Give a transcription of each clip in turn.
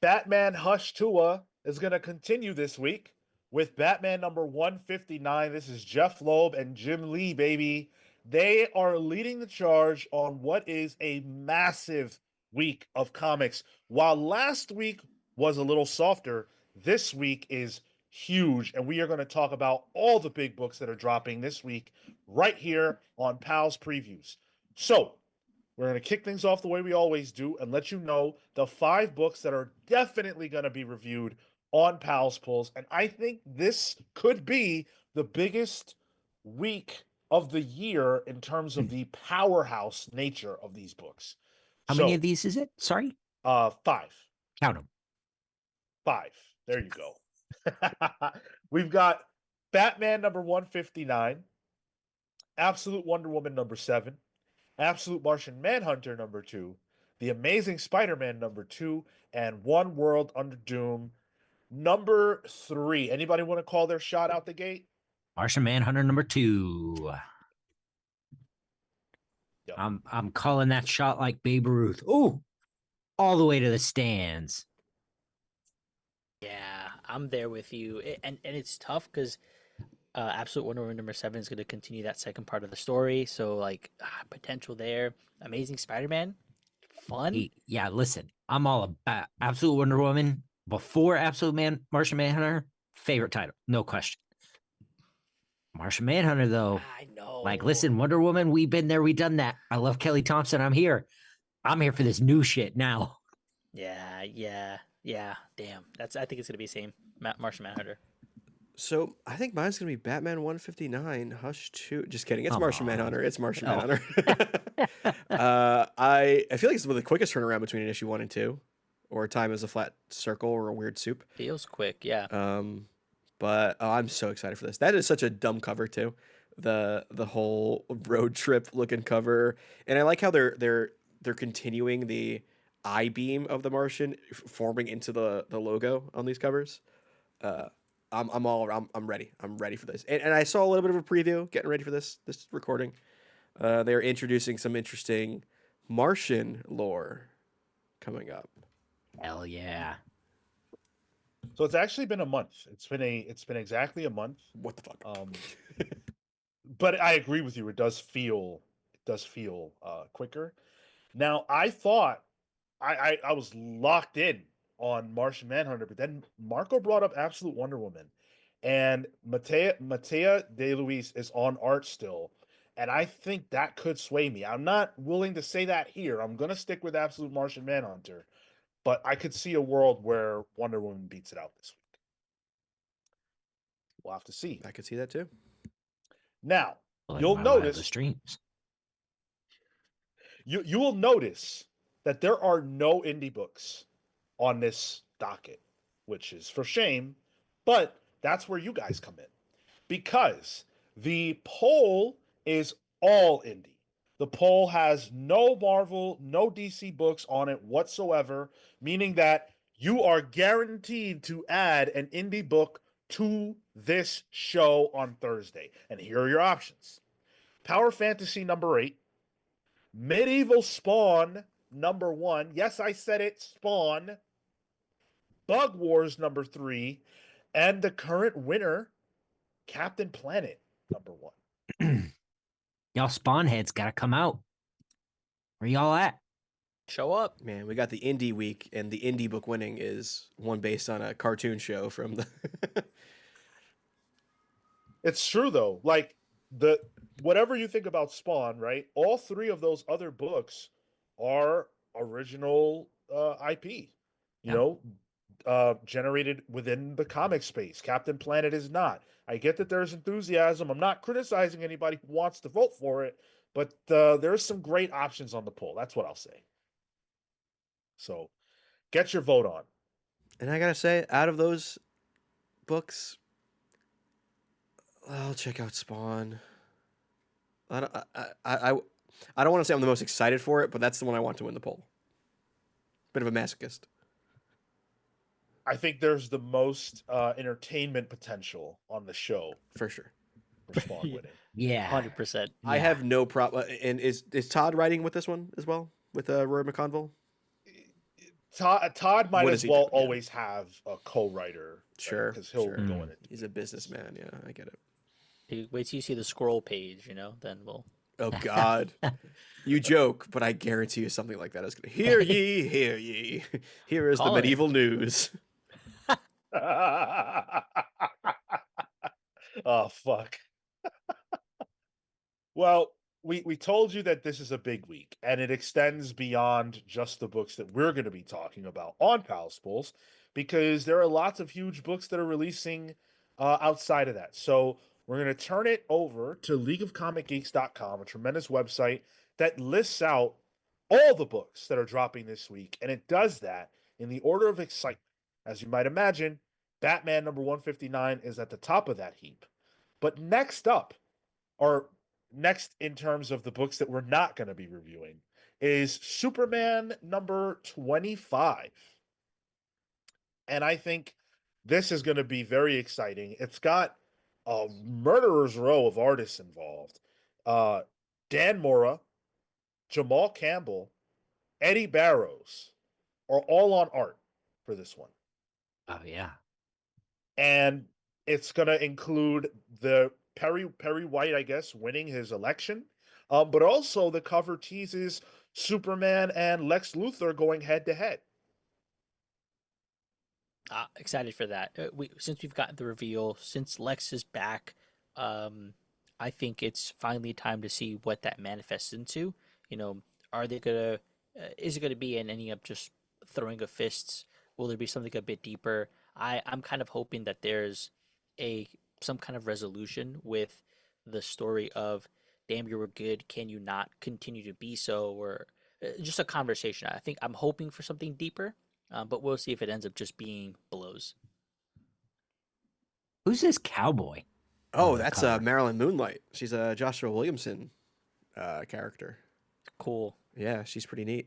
Batman Hush Tua is going to continue this week with Batman number 159. This is Jeff Loeb and Jim Lee, baby. They are leading the charge on what is a massive week of comics. While last week was a little softer, this week is huge. And we are going to talk about all the big books that are dropping this week right here on Pal's Previews. So, we're going to kick things off the way we always do and let you know the 5 books that are definitely going to be reviewed on Pal's Pulls. And I think this could be the biggest week of the year in terms of the powerhouse nature of these books. How many of these is it? Sorry? 5. Count them. 5. There you go. We've got Batman number 159, Absolute Wonder Woman number 7, Absolute Martian Manhunter number 2, The Amazing Spider-Man number 2, and One World Under Doom number 3. Anybody want to call their shot out the gate? Martian Manhunter number 2. Yep. I'm calling that shot like Babe Ruth. Oh, all the way to the stands. Yeah, I'm there with you. And it's tough because Absolute Wonder Woman number 7 is going to continue that second part of the story. So, like, potential there. Amazing Spider-Man, fun. Yeah, listen, I'm all about Absolute Wonder Woman before Martian Manhunter. Favorite title, no question. Martian Manhunter, though. I know. Like, listen, Wonder Woman, we've been there, we've done that. I love Kelly Thompson. I'm here for this new shit now. Yeah. Damn. I think it's gonna be the same. Martian Manhunter. So I think mine's gonna be Batman 159, Hush 2. Just kidding. It's Martian Manhunter. It's Martian Manhunter. I feel like it's one of the quickest turnaround between an issue 1 and 2, or time is a flat circle or a weird soup. Feels quick, yeah. But I'm so excited for this. That is such a dumb cover too. The whole road trip looking cover, and I like how they're continuing the I-beam of the Martian forming into the logo on these covers. I'm ready. I'm ready for this. And I saw a little bit of a preview getting ready for this recording. They're introducing some interesting Martian lore coming up. Hell yeah. So it's actually been a month. It's been exactly a month. What the fuck? But I agree with you. It does feel quicker. Now I thought I was locked in on Martian Manhunter, but then Marco brought up Absolute Wonder Woman, and Matea De Luis is on art still, and I think that could sway me. I'm not willing to say that here. I'm gonna stick with Absolute Martian Manhunter, but I could see a world where Wonder Woman beats it out this week. We'll have to see. I could see that too. Now, you'll notice the streams. You will notice that there are no indie books on this docket, which is for shame, but that's where you guys come in, because the poll is all indie. The poll has no Marvel, no DC books on it whatsoever, meaning that you are guaranteed to add an indie book to this show on Thursday. And here are your options. Power Fantasy number 8, Medieval Spawn number 1. Yes, I said it, Spawn. Bug Wars number 3, and the current winner, Captain Planet number 1. Y'all Spawn heads gotta come out. Where y'all at? Show up. Man, we got the indie week, and the indie book winning is one based on a cartoon show from the It's true though. Like, whatever you think about Spawn, right? All 3 of those other books are original IP. You know, generated within the comic space. Captain Planet is not. I get that there's enthusiasm. I'm not criticizing anybody who wants to vote for it, but there's some great options on the poll. That's what I'll say. So, get your vote on. And I gotta say, out of those books, I'll check out Spawn. I don't want to say I'm the most excited for it, but that's the one I want to win the poll. Bit of a masochist. I think there's the most entertainment potential on the show for sure. For Spawn winning. Yeah, 100%. I have no problem. And is Todd writing with this one as well with Roy McConville? Todd might What as does he well do? Yeah. always have a co-writer, Sure, because he'll sure. go in it. He's a businessman. Yeah, I get it. Wait till you see the scroll page, then we'll. Oh God, you joke, but I guarantee you something like that is going to hear ye, hear ye. Here is the Calling it. medieval news. Oh fuck. Well, we told you that this is a big week, and it extends beyond just the books that we're going to be talking about on Pals Pulse, because there are lots of huge books that are releasing outside of that. So we're going to turn it over to leagueofcomicgeeks.com, a tremendous website that lists out all the books that are dropping this week, and it does that in the order of excitement. As you might imagine, Batman number 159 is at the top of that heap. But next up, or next in terms of the books that we're not going to be reviewing, is Superman number 25. And I think this is going to be very exciting. It's got a murderer's row of artists involved. Dan Mora, Jamal Campbell, Eddie Barrows are all on art for this one. Oh yeah. And it's going to include the Perry White, I guess, winning his election. But also the cover teases Superman and Lex Luthor going head to head. Excited for that. Since we've gotten the reveal, since Lex is back, I think it's finally time to see what that manifests into. Are they gonna? Is it gonna be an ending up just throwing of fists? Will there be something a bit deeper? I'm kind of hoping that there's some kind of resolution with the story of, damn, you were good. Can you not continue to be so? Or just a conversation. I think I'm hoping for something deeper. But we'll see if it ends up just being blows. Who's this cowboy? Oh, the that's cover? Marilyn Moonlight. She's a Joshua Williamson character. Cool. Yeah, she's pretty neat.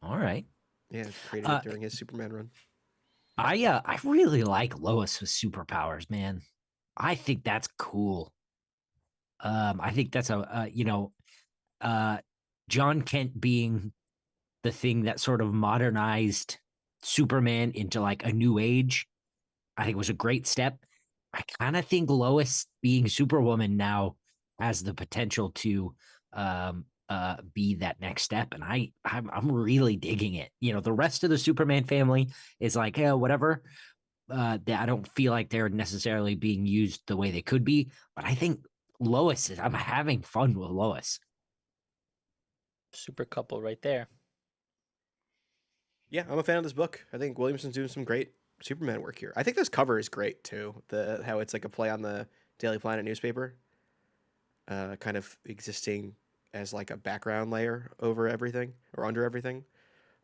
All right. Yeah, created it during his Superman run. I really like Lois with superpowers, man. I think that's cool. I think that's John Kent being the thing that sort of modernized Superman into like a new age. I think was a great step. I kind of think Lois being Superwoman now has the potential to be that next step, and I'm really digging it. The rest of the Superman family is like, yeah, whatever. I don't feel like they're necessarily being used the way they could be, but I think Lois I'm having fun with Lois. Super couple right there. Yeah, I'm a fan of this book. I think Williamson's doing some great Superman work here. I think this cover is great too. How it's like a play on the Daily Planet newspaper, kind of existing as like a background layer over everything or under everything.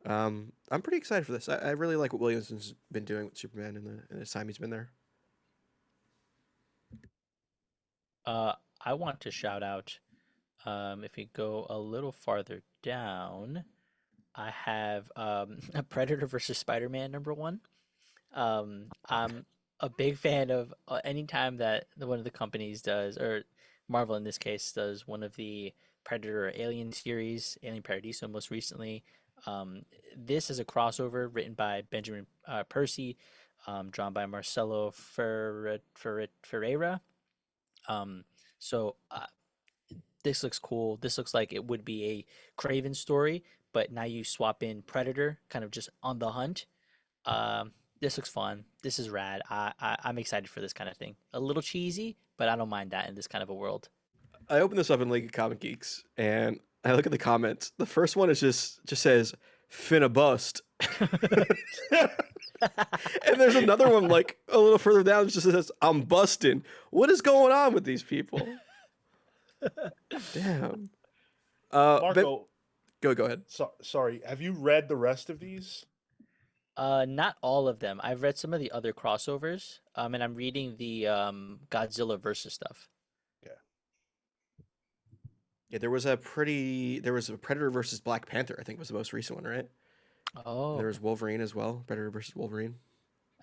I'm pretty excited for this. I really like what Williamson's been doing with Superman in the time he's been there. I want to shout out. If we go a little farther down, I have a Predator versus Spider-Man #1. I'm a big fan of anytime that one of the companies does, or Marvel in this case, does one of the Predator or Alien series, Alien Paradiso most recently. This is a crossover written by Benjamin Percy, drawn by Marcelo Ferreira. So this looks cool. This looks like it would be a Craven story, but now you swap in Predator, kind of just on the hunt. This looks fun. This is rad. I'm excited for this kind of thing. A little cheesy, but I don't mind that in this kind of a world. I open this up in League of Comic Geeks and I look at the comments. The first one is just says "finna bust," and there's another one like a little further down that just says "I'm busting." What is going on with these people? Damn. Marco, go ahead. sorry. Have you read the rest of these? Not all of them. I've read some of the other crossovers, and I'm reading the Godzilla versus stuff. Yeah, there was a Predator versus Black Panther, I think was the most recent one, right? Oh, And there was Wolverine as well, Predator versus Wolverine.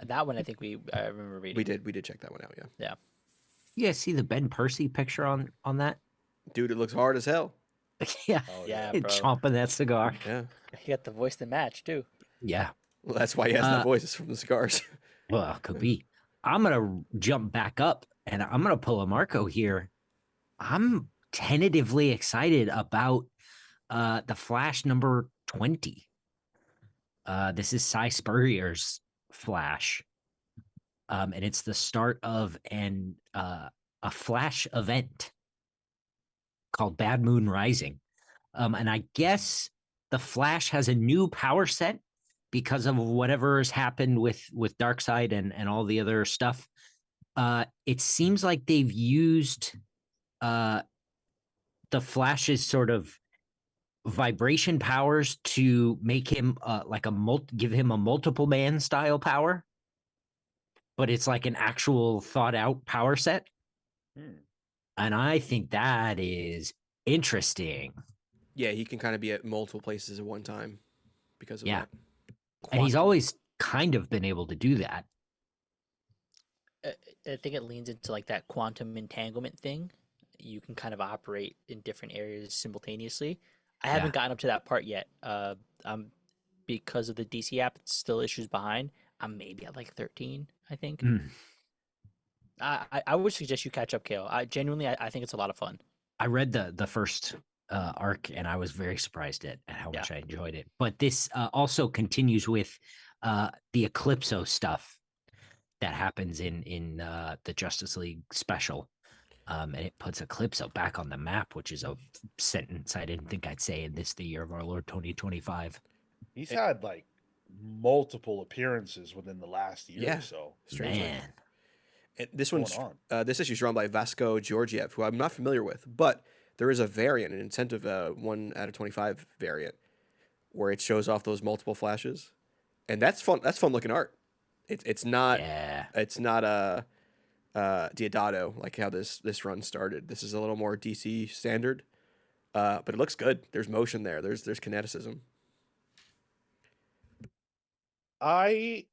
that one I think I remember reading. We did check that one out, yeah. Yeah. You guys see the Ben Percy picture on that? Dude, it looks hard as hell. Yeah, Oh Yeah, yeah. bro. chomping that cigar. Yeah. He got the voice to match too. Yeah. Well, that's why he has that Uh, voice. It's from the cigars. well, could be. I'm gonna jump back up and I'm gonna pull a Marco here. I'm tentatively excited about the Flash number 20. This is Cy Spurrier's Flash. And it's the start of a Flash event called Bad Moon Rising. And I guess the Flash has a new power set because of whatever has happened with Darkseid and all the other stuff. It seems like they've used uh, the Flash's sort of vibration powers to make him like give him a multiple man style power, but it's like an actual thought out power set. Hmm. And I think that is interesting. Yeah, he can kind of be at multiple places at one time because of Yeah. that. And he's Quantum- always kind of been able to do that. I think it leans into like that quantum entanglement thing. You can kind of operate in different areas simultaneously. I Yeah. haven't gotten up to that part yet. I'm because of the DC app, it's still issues behind. I'm maybe at like 13, I think. Mm. I would suggest you catch up, Kale. I genuinely, I think it's a lot of fun. I read the first arc and I was very surprised at how Yeah. much I enjoyed it. But this also continues with the Eclipso stuff that happens in the Justice League special. And it puts Eclipso back on the map, which is a sentence I didn't think I'd say in the year of our Lord 2025. He's had like multiple appearances within the last year Yeah. or so. Strangely. Man, And this What's one's going on? this issue is drawn by Vasco Georgiev, who I'm not familiar with, but there is a variant, an incentive 1 out of 25 variant, where it shows off those multiple flashes, and that's fun. That's fun looking art. It's not yeah. Diodato like how this run started. This is a little more DC standard, but it looks good. There's motion there. There's kineticism. I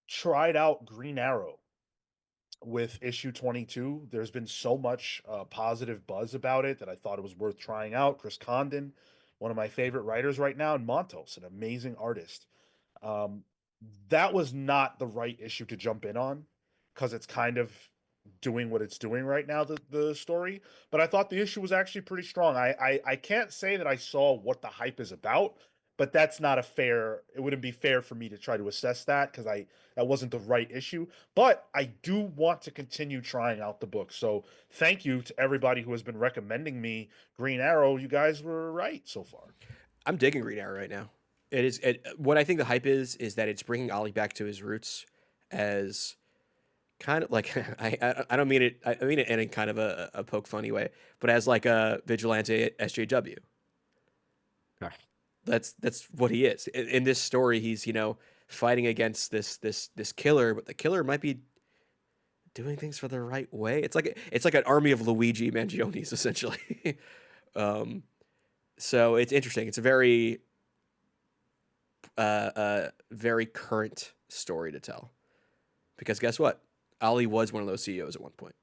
tried out Green Arrow with issue 22. There's been so much positive buzz about it that I thought it was worth trying out. Chris Condon, one of my favorite writers right now, and Montos, an amazing artist. Um, that was not the right issue to jump in on because it's kind of doing what it's doing right now, the story. But I thought the issue was actually pretty strong. I can't say that I saw what the hype is about, but that's not a fair, it wouldn't be fair for me to try to assess that because that wasn't the right issue. But I do want to continue trying out the book. So thank you to everybody who has been recommending me Green Arrow. You guys were right so far. I'm digging Green Arrow right now. It is what I think the hype is that it's bringing Ollie back to his roots as kind of like I don't mean it. I mean it in kind of a poke funny way, but as like a vigilante SJW. Right. That's what he is. In this story, he's fighting against this killer, but the killer might be doing things for the right way. It's like an army of Luigi Mangionis essentially. So it's interesting. It's a very very current story to tell, because guess what? Ollie was one of those CEOs at one point.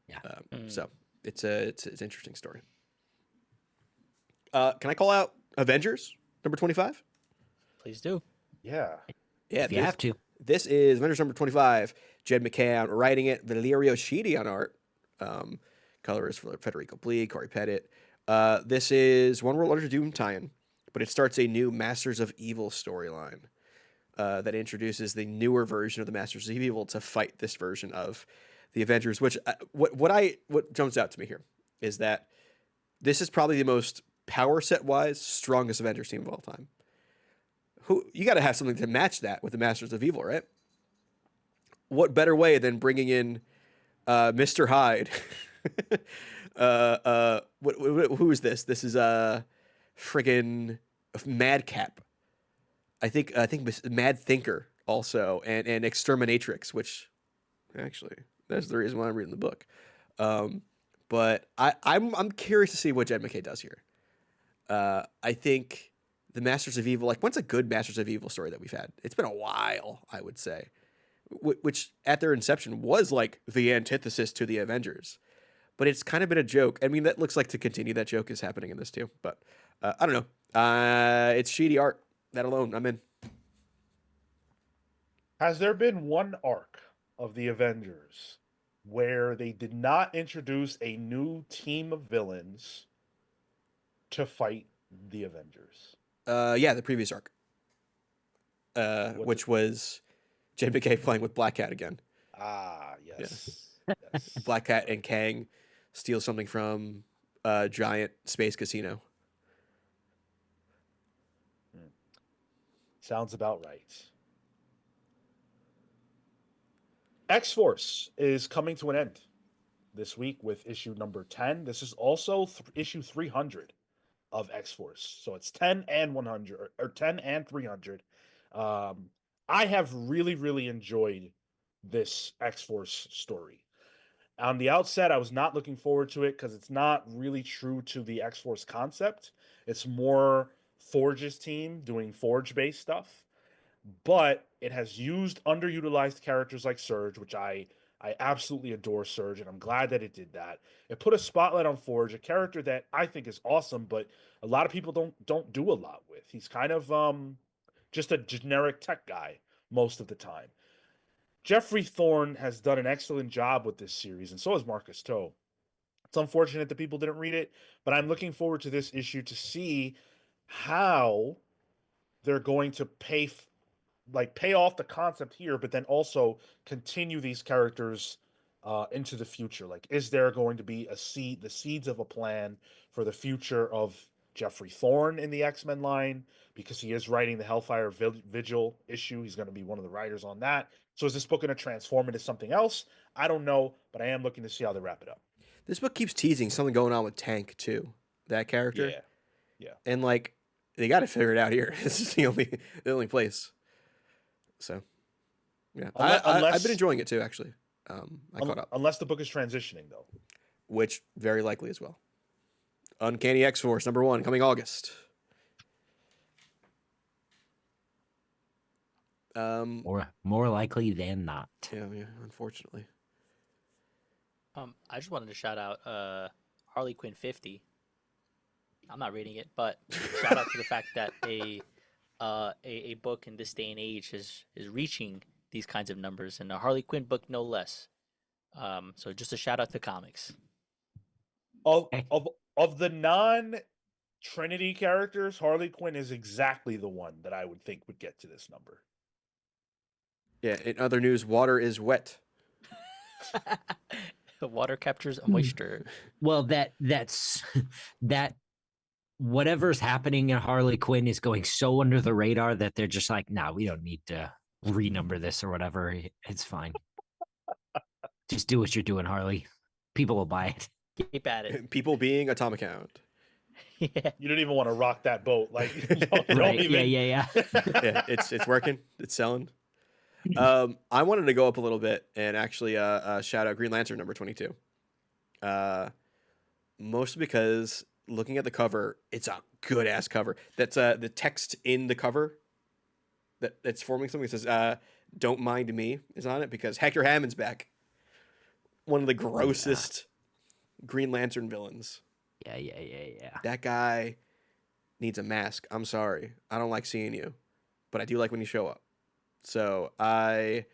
Yeah. So it's an interesting story. Can I call out Avengers number 25? Please do. Yeah. Yeah, If you have to. This is Avengers number 25. Jed McCann writing it. Valerio Sheedy on art. Colorist for Federico Blee, Corey Pettit. This is One World Under Doom tie-in, but it starts a new Masters of Evil storyline that introduces the newer version of the Masters of Evil to fight this version of the Avengers. Which what jumps out to me here is that this is probably the most power set wise strongest Avengers team of all time. You got to have something to match that with the Masters of Evil, right? What better way than bringing in Mr. Hyde? Who is this? This is friggin' Madcap. I think Mad Thinker also, and Exterminatrix, which actually that's the reason why I'm reading the book. But I'm curious to see what Jed McKay does here. I think the Masters of Evil, like, what's a good Masters of Evil story that we've had? It's been a while, I would say, which at their inception was like the antithesis to the Avengers. but it's kind of been a joke. I mean, that looks like to continue. That joke is happening in this too, but I don't know. It's shitty art. That alone, I'm in. Has there been one arc of the Avengers where they did not introduce a new team of villains to fight the Avengers? Yeah, the previous arc, What's which was Jed McKay playing with Black Cat again. Yes. Yes. Black Cat and Kang steal something from a giant space casino. Sounds about right. X-Force is coming to an end this week with issue number 10. This is also issue 300 of X-Force. So it's 10 and 100, or 10 and 300. I have really, really enjoyed this X-Force story. On the outset, I was not looking forward to it because it's not really true to the X-Force concept. It's more Forge's team doing Forge-based stuff. But it has used underutilized characters like Surge, which I absolutely adore Surge, and I'm glad that it did that. It put a spotlight on Forge, a character that I think is awesome, but a lot of people don't do a lot with. He's kind of just a generic tech guy most of the time. Jeffrey Thorne has done an excellent job with this series, and so has Marcus Toe. It's unfortunate that people didn't read it, but I'm looking forward to this issue to see how they're going to pay off the concept here, but then also continue these characters into the future. Like, is there going to be the seeds of a plan for the future of Jeffrey Thorne in the X-Men line? Because he is writing the Hellfire Vigil issue. He's going to be one of the writers on that. So is this book going to transform into something else? I don't know, but I am looking to see how they wrap it up. This book keeps teasing something going on with Tank too. That character. Yeah. And like they got to figure it out here. This is the only place. So, yeah, I've been enjoying it too. Actually, I caught up. Unless the book is transitioning, though, which very likely as well. Uncanny X-Force #1 coming August. More likely than not. Yeah, unfortunately. I just wanted to shout out Harley Quinn 50. I'm not reading it, but shout out to the fact that a book in this day and age is reaching these kinds of numbers, and a Harley Quinn book no less. So just a shout out to comics. Of the non-Trinity characters, Harley Quinn is exactly the one that I would think would get to this number. Yeah. In other news, water is wet. Water captures moisture. Well, that's that. Whatever's happening in Harley Quinn is going so under the radar that they're just like, nah, we don't need to renumber this or whatever. It's fine. Just do what you're doing, Harley. People will buy it. Keep at it. People being Atomic Hound. Yeah. You don't even want to rock that boat. Like, Right. Even... Yeah. Yeah, it's working. It's selling. I wanted to go up a little bit and actually shout out Green Lantern #22. Mostly because looking at the cover, it's a good ass cover. That's the text in the cover that's forming something that says "Don't mind me" is on it because Hector Hammond's back. One of the grossest Green Lantern villains. Yeah. That guy needs a mask. I'm sorry. I don't like seeing you, but I do like when you show up. So I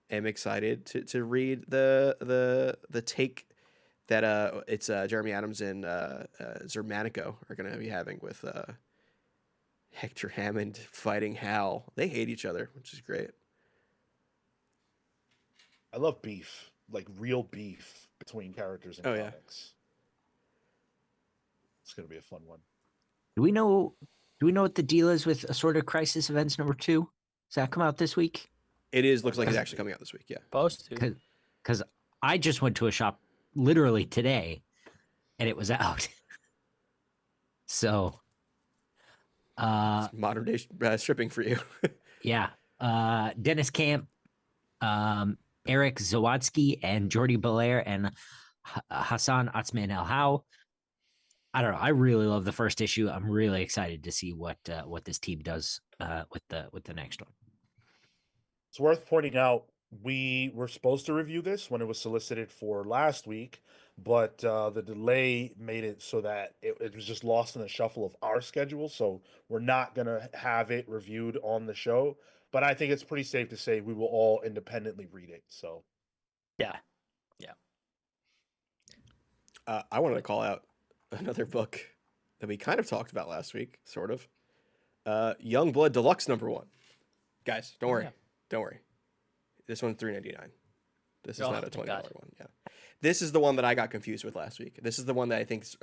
am excited to read the take that it's Jeremy Adams and Zermanico are going to be having with Hector Hammond fighting Hal. They hate each other, which is great. I love beef, like real beef between characters in comics. It's going to be a fun one. Do we know what the deal is with Assorted Crisis Events #2? Does that come out this week? It is. Looks like it's actually coming out this week. Yeah. Supposed to. Because I just went to a shop literally today, and it was out. So, it's modern day stripping for you. Yeah. Dennis Camp, Eric Zawadsky, and Jordi Belair, and Hassan Atzman El How. I don't know. I really love the first issue. I'm really excited to see what this team does with the next one. It's worth pointing out we were supposed to review this when it was solicited for last week, but the delay made it so that it was just lost in the shuffle of our schedule. So we're not going to have it reviewed on the show. But I think it's pretty safe to say we will all independently read it. So Yeah. Yeah. I wanted to call out another book that we kind of talked about last week, sort of. Youngblood Deluxe #1. Guys, don't Oh, worry. yeah. Don't worry. This one's $3.99. This is Oh, not a thank $20 God. one. Yeah. This is the one that I got confused with last week. This is the one that I think's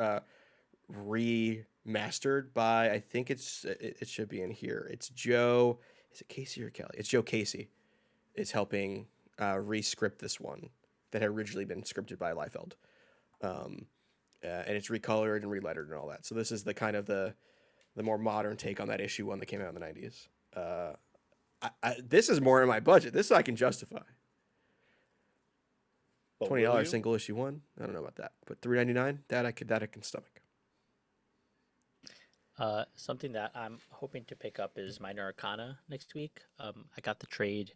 remastered by, I think it should be in here. It's Joe, is it Casey or Kelly? It's Joe Casey is helping re-script this one that had originally been scripted by Liefeld. And it's recolored and relettered and all that. So this is the kind of the more modern take on that issue one that came out in the 90s. This is more in my budget. This I can justify. but will $20 you? single issue one. I don't know about that, but $3.99 that I can stomach. Something that I'm hoping to pick up is Minor Arcana next week. I got the trade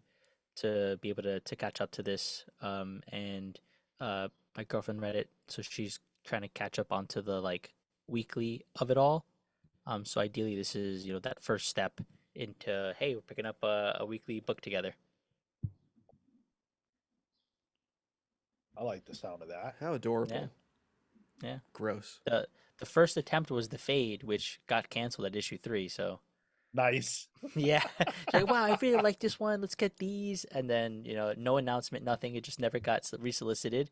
to be able to catch up to this, and my girlfriend read it, so she's trying to catch up onto the like weekly of it all. So ideally, this is that first step into, hey, we're picking up a weekly book together. I like the sound of that. How adorable. Yeah, yeah. Gross. The first attempt was the Fade, which got canceled at issue 3. So Nice. yeah, she's like, wow, I really like this one. Let's get these, and then no announcement, nothing. It just never got resolicited.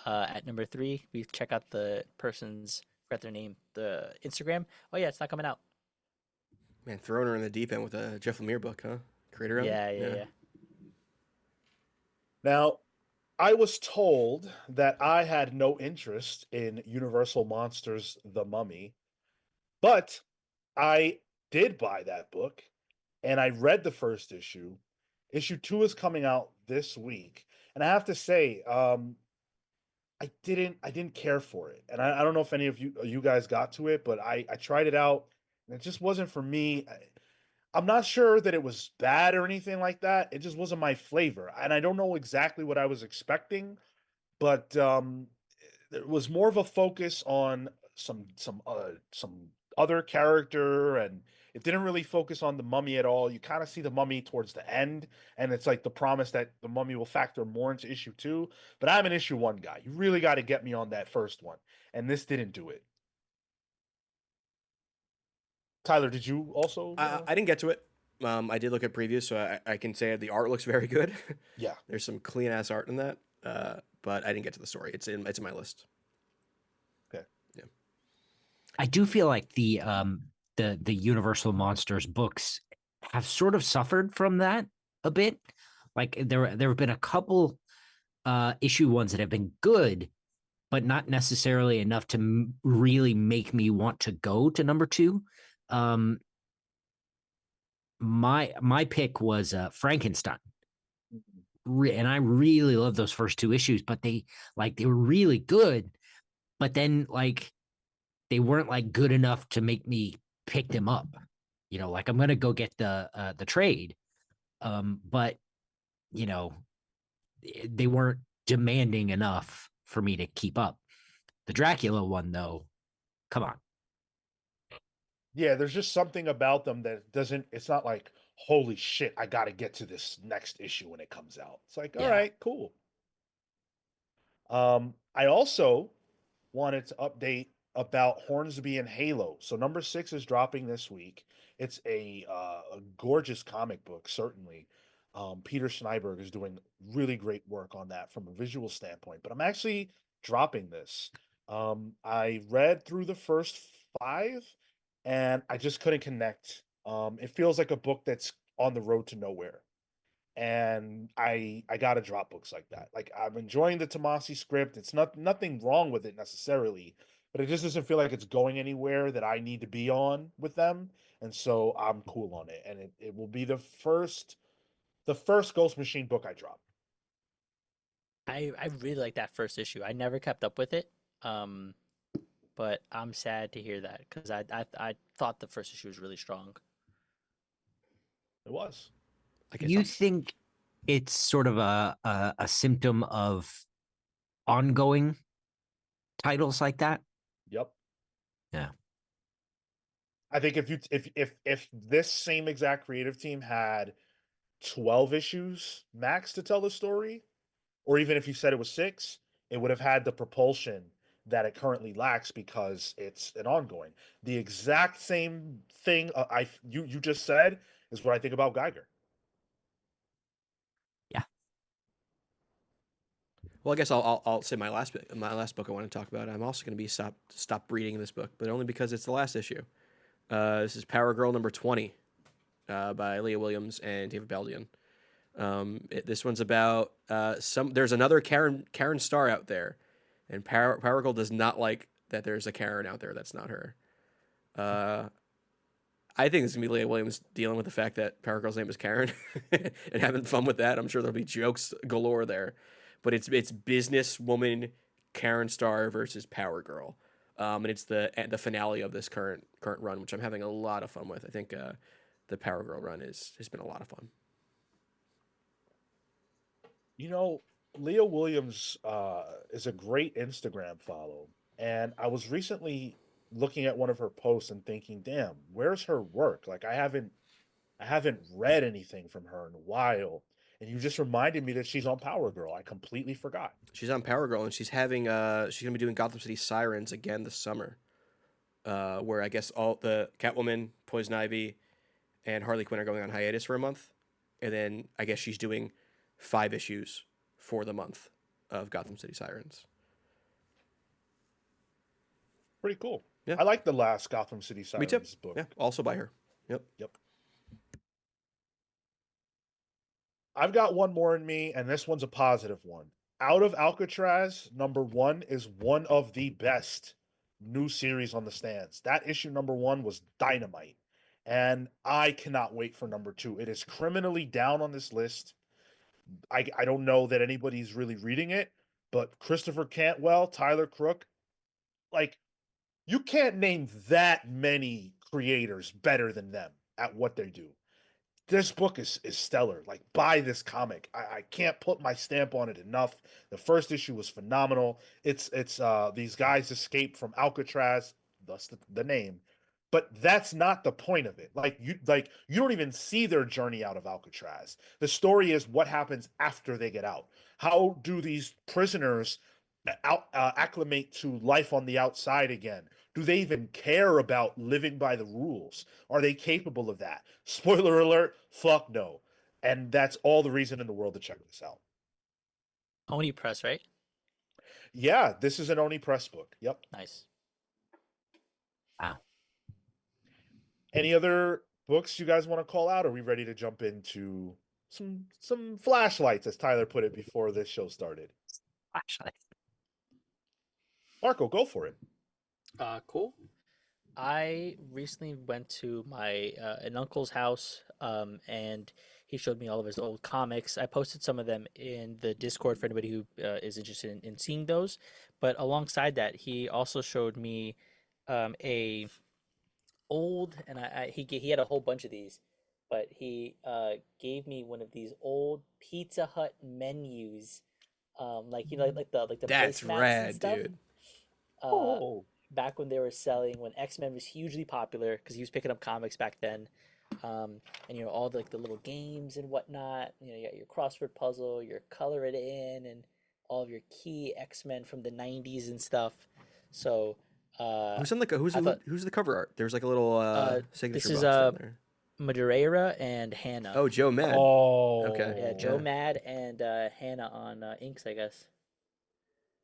At number 3, we check out the person's, forgot their name, the Instagram. Oh yeah, it's not coming out. Man, throwing her in the deep end with a Jeff Lemire book, huh? Creator of it? Yeah. Now, I was told that I had no interest in Universal Monsters The Mummy, but I did buy that book and I read the first issue. Issue 2 is coming out this week. And I have to say, I didn't care for it. And I don't know if any of you guys got to it, but I tried it out and it just wasn't for me. I'm not sure that it was bad or anything like that. It just wasn't my flavor. And I don't know exactly what I was expecting, but there was more of a focus on some other character, and it didn't really focus on the mummy at all. You kind of see the mummy towards the end, and it's like the promise that the mummy will factor more into issue 2. But I'm an issue 1 guy. You really got to get me on that first one, and this didn't do it. Tyler, did you also? I didn't get to it. I did look at previews, so I can say the art looks very good. Yeah. There's some clean ass art in that, but I didn't get to the story. It's in my list. Okay. Yeah. I do feel like the Universal Monsters books have sort of suffered from that a bit. Like there have been a couple issue ones that have been good, but not necessarily enough to really make me want to go to number 2. My pick was Frankenstein. And I really love those first 2 issues, but they were really good, but then like they weren't like good enough to make me pick them up. Like I'm gonna go get the trade, but they weren't demanding enough for me to keep up. The Dracula one, though, come on. Yeah, there's just something about them that doesn't, it's not like, holy shit, I got to get to this next issue when it comes out. It's like, all Yeah. right, cool. I also wanted to update about Hornsby and Halo. So number 6 is dropping this week. It's a gorgeous comic book, certainly. Peter Schneiberg is doing really great work on that from a visual standpoint. But I'm actually dropping this. I read through the first 5, and I just couldn't connect. It feels like a book that's on the road to nowhere, and I gotta drop books like that. Like I'm enjoying the Tomasi script. It's nothing wrong with it necessarily, but it just doesn't feel like it's going anywhere that I need to be on with them. And so I'm cool on it. And it will be the first Ghost Machine book I drop. I really like that first issue. I never kept up with it, but I'm sad to hear that because I thought the first issue was really strong. It was. You think it's sort of a symptom of ongoing titles like that. Yep. Yeah. I think if this same exact creative team had 12 issues max to tell the story, or even if you said it was 6, it would have had the propulsion that it currently lacks because it's an ongoing. The exact same thing you just said is what I think about Geiger. Yeah. Well, I guess I'll say my last book I want to talk about. I'm also going to be stop reading this book, but only because it's the last issue. This is Power Girl number 20 by Leah Williams and David Baldian. This one's about there's another Karen Starr out there, and Power Girl does not like that there's a Karen out there that's not her. I think this is gonna be Leah Williams dealing with the fact that Power Girl's name is Karen and having fun with that. I'm sure there'll be jokes galore there, but it's businesswoman Karen Starr versus Power Girl, and it's the finale of this current run, which I'm having a lot of fun with. I think the Power Girl run has been a lot of fun. You know, Leah Williams is a great Instagram follow. And I was recently looking at one of her posts and thinking, damn, where's her work? Like I haven't read anything from her in a while. And you just reminded me that she's on Power Girl. I completely forgot. She's on Power Girl, and she's gonna be doing Gotham City Sirens again this summer. Where I guess all the Catwoman, Poison Ivy, and Harley Quinn are going on hiatus for a month, and then I guess she's doing 5 issues for the month of Gotham City Sirens. Pretty cool. Yeah. I like the last Gotham City Sirens book. Yeah, also by her. Yep. I've got one more in me, and this one's a positive one. Out of Alcatraz, number 1 is one of the best new series on the stands. That issue number 1 was dynamite, and I cannot wait for number 2. It is criminally down on this list. I don't know that anybody's really reading it, but Christopher Cantwell, Tyler Crook, like, you can't name that many creators better than them at what they do. This book is stellar. Like, buy this comic. I can't put my stamp on it enough. The first issue was phenomenal. It's these guys escape from Alcatraz, thus the name. But that's not the point of it. You don't even see their journey out of Alcatraz. The story is what happens after they get out. How do these prisoners acclimate to life on the outside again? Do they even care about living by the rules? Are they capable of that? Spoiler alert, fuck no. And that's all the reason in the world to check this out. Oni Press, right? Yeah, this is an Oni Press book. Yep. Nice. Wow. Any other books you guys want to call out? Are we ready to jump into some flashlights, as Tyler put it before this show started? Flashlight. Marco, go for it. Cool. I recently went to my an uncle's house, and he showed me all of his old comics. I posted some of them in the Discord for anybody who is interested in seeing those. But alongside that, he also showed me a old, and he had a whole bunch of these, but he gave me one of these old Pizza Hut menus, like the That's placemats and rad, stuff. dude. Back when they were selling, when X-Men was hugely popular, because he was picking up comics back then, and all the little games and whatnot. You got your crossword puzzle, your color it in, and all of your key X-Men from the '90s and stuff. So Who's the cover art? There's like a little signature this is box down there. Madureira and Hannah. Oh, Joe Mad. Oh, Okay. Yeah, Joe Mad and Hannah on inks, I guess.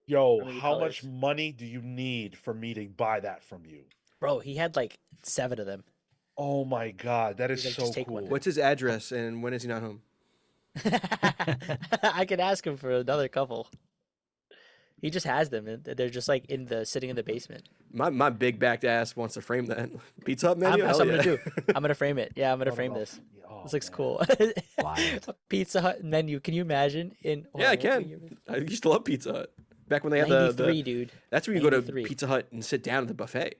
Yo, Or maybe how much colors. money do you need for me to buy that from you? Bro, he had like 7 of them. Oh my god, that is He's like, so "Just take one." cool. What's his address and when is he not home? I could ask him for another couple. He just has them, and they're just like sitting in the basement. My big backed ass wants to frame that Pizza Hut menu. That's what I'm Hell gonna yeah. do. I'm gonna frame it. Yeah, I'm gonna No, frame no. this. Oh, This looks man. cool. Wild. Pizza Hut menu. Can you imagine? Yeah, I can. I used to love Pizza Hut back when they had the 93, dude. That's where you go to 93. Pizza Hut and sit down at the buffet.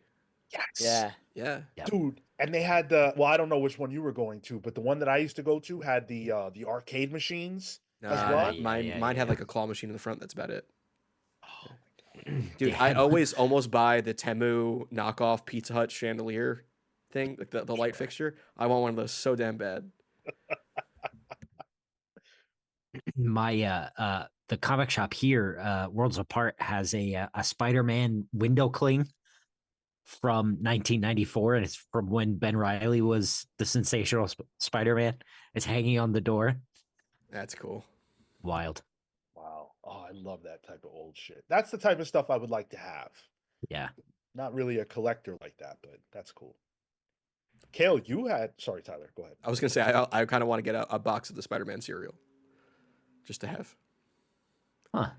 Yes. Yeah. Yeah. Yep. Dude, and they had I don't know which one you were going to, but the one that I used to go to had the arcade machines as well. Mine had like a claw machine in the front. That's about it. Oh Dude, They I had- always almost buy the Temu knockoff Pizza Hut chandelier thing, like the light fixture. I want one of those so damn bad. my the comic shop here, Worlds Apart, has a Spider-Man window cling from 1994, and it's from when Ben Reilly was the sensational Spider-Man. It's hanging on the door. That's cool. Wild. wow. Oh, I love that type of old shit. That's the type of stuff I would like to have. Yeah. Not really a collector like that, but that's cool. Cale, you had. Sorry, Tyler. Go ahead. I was gonna say I kind of want to get a box of the Spider-Man cereal, just to have Huh.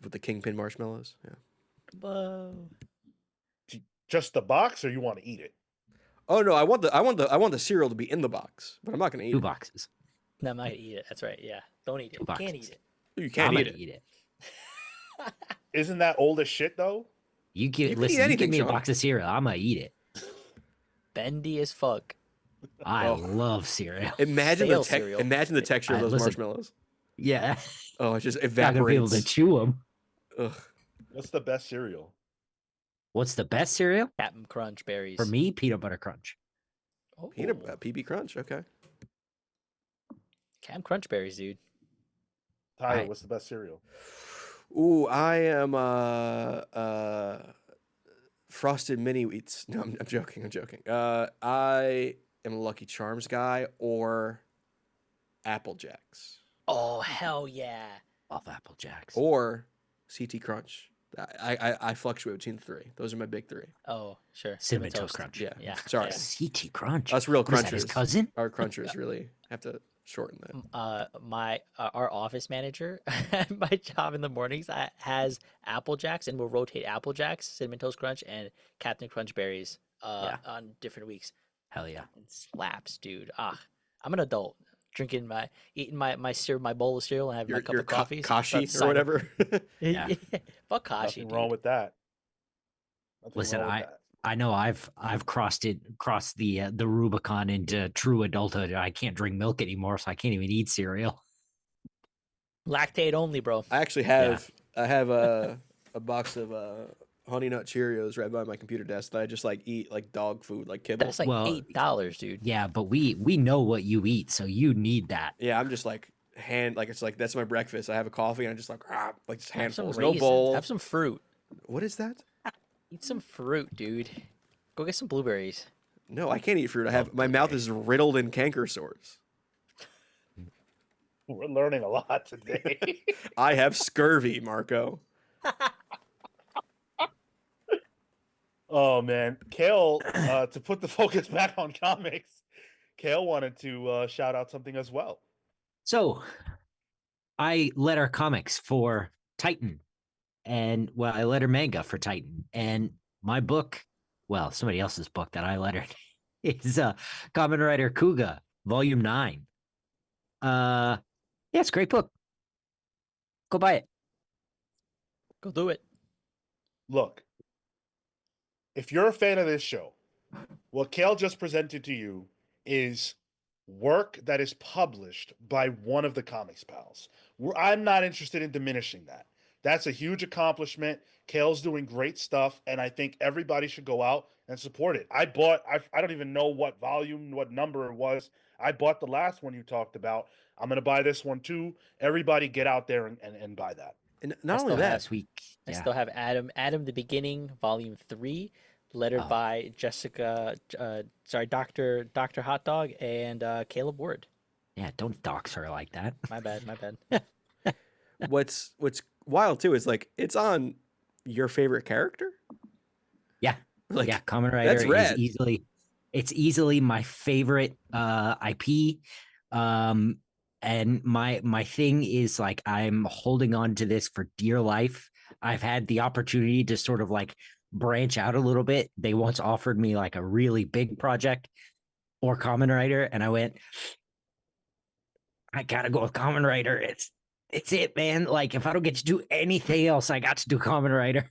with the Kingpin marshmallows. Yeah. Whoa. Just the box, or you want to eat it? Oh no, I want the cereal to be in the box, but I'm not gonna eat Two it. boxes. No, I'm not gonna eat it. That's right. Yeah. Don't eat it. Two Can't boxes. eat it. You I'm can't gonna eat it. eat it. Isn't that old as shit though? You can give eat listen. You anything, give me Sean. a box of cereal. I'm gonna eat it. Bendy as fuck. I Oh. love cereal. Imagine Stale the cereal. imagine the texture of those Listen. marshmallows. Yeah. Oh, it just Not gonna be able to evaporates. chew them. Ugh. What's the best cereal? What's the best cereal Captain Crunch berries. for me? Peanut butter crunch. Oh, PB Crunch. Okay. Captain Crunch berries, dude. Tyler, I- what's the best cereal? Ooh, I am Frosted Mini Wheats. No, I'm joking. I'm joking. I am a Lucky Charms guy or Apple Jacks Oh hell yeah. Love Apple Jacks. or CT Crunch. I fluctuate between the three. Those are my big three. Oh sure. Cinnamon Toast Crunch. Yeah. Yeah. Sorry. yeah. CT Crunch. Us real What is that, his crunchers. cousin? Our crunchers really have to shorten that. Our office manager at my job in the mornings has Apple Jacks, and we'll rotate Apple Jacks, Cinnamon Toast Crunch, and Captain Crunch berries on different weeks. Hell yeah. It slaps, dude. I'm an adult eating my cereal, my bowl of cereal, and having my cup of coffee. Kashi That's or whatever. Yeah. Fuck Kashi, Nothing dude. wrong with that. Nothing Listen, wrong with that. I know I've crossed the Rubicon into true adulthood. I can't drink milk anymore, so I can't even eat cereal. Lactate only, bro. I actually have a box of Honey Nut Cheerios right by my computer desk that I just like eat like dog food, like kibble. That's like Well, $8, dude. Yeah, but we know what you eat, so you need that. Yeah, I'm just like it's like that's my breakfast. I have a coffee and I just like just Have some handfuls, no raisins. bowl. Have some fruit. What is that? Eat some fruit, dude. Go get some blueberries. No, I can't eat fruit. I have my mouth is riddled in canker sores. We're learning a lot today. I have scurvy, Marco. Oh man, Cale, to put the focus back on comics, Cale wanted to shout out something as well. So I letter comics for Titan, and I letter manga for Titan, and my book, somebody else's book that I lettered is Kamen Rider Kuga Volume 9. Yeah, it's a great book. Go buy it. Go do it. Look, if you're a fan of this show, what Cale just presented to you is work that is published by one of the Comics Pals. I'm not interested in diminishing that. That's a huge accomplishment. Cale's doing great stuff, and I think everybody should go out and support it. I don't even know what volume, what number it was. I bought the last one you talked about. I'm going to buy this one too. Everybody get out there and buy that. And I not only still that, Last week. I Yeah. still have Adam the Beginning, Volume 3, lettered Oh. by Dr. Hot Dog and Caleb Ward. Yeah, don't dox her like that. My bad. what's wild too is like it's on your favorite character. Yeah. Like Yeah, Kamen Rider that's rad. it's easily my favorite IP. And my thing is like I'm holding on to this for dear life. I've had the opportunity to sort of like branch out a little bit. They once offered me like a really big project or Kamen Rider, and I went, I gotta go with Kamen Rider. It's it, man. Like if I don't get to do anything else, I got to do Kamen Rider.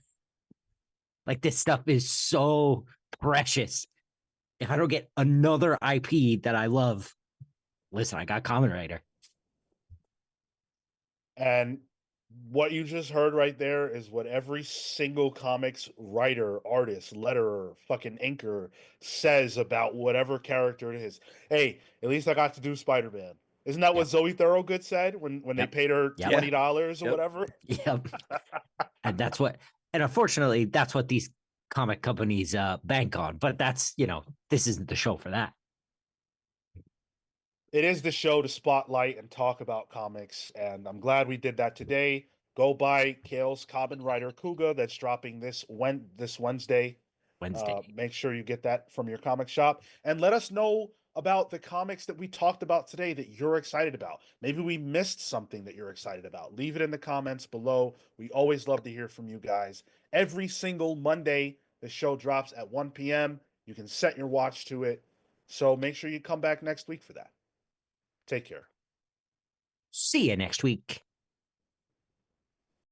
Like this stuff is so precious. If I don't get another IP that I love, listen, I got Kamen Rider. And what you just heard right there is what every single comics writer, artist, letterer, fucking inker says about whatever character it is. Hey, at least I got to do Spider-Man. Isn't that what Yep. Zoe Thorogood said when they Yep. paid her Yep. $20 or Yep. whatever? Yep. And that's what, and unfortunately, that's what these comic companies bank on. But that's, this isn't the show for that. It is the show to spotlight and talk about comics, and I'm glad we did that today. Go buy Cale's Kamen Rider Kuga that's dropping this Wednesday. Wednesday. Make sure you get that from your comic shop, and let us know about the comics that we talked about today that you're excited about. Maybe we missed something that you're excited about. Leave it in the comments below. We always love to hear from you guys. Every single Monday, the show drops at 1 p.m. You can set your watch to it. So make sure you come back next week for that. Take care. See you next week.